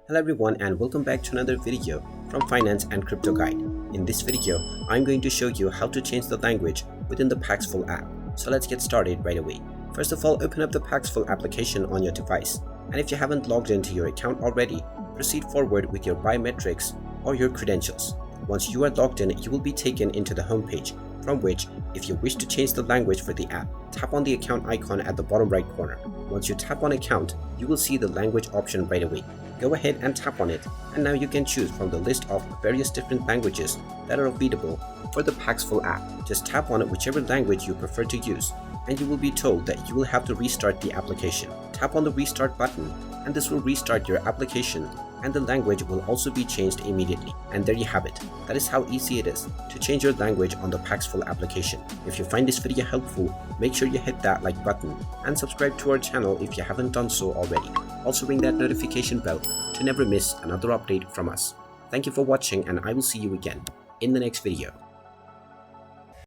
Hello everyone and welcome back to another video from Finance and Crypto Guide. In this video, I'm going to show you how to change the language within the Paxful app. So let's get started right away. First of all, open up the Paxful application on your device. And if you haven't logged into your account already, proceed forward with your biometrics or your credentials. Once you are logged in, you will be taken into the home page, from which, if you wish to change the language for the app, tap on the account icon at the bottom right corner. Once you tap on account, you will see the language option right away. Go ahead and tap on it, and now you can choose from the list of various different languages that are available for the Paxful app. Just tap on whichever language you prefer to use, and you will be told that you will have to restart the application. Tap on the restart button, and this will restart your application, and the language will also be changed immediately. And there you have it. That is how easy it is to change your language on the Paxful application. If you find this video helpful, make sure you hit that like button and subscribe to our channel if you haven't done so already. Also ring that notification bell to never miss another update from us. Thank you for watching, and I will see you again in the next video.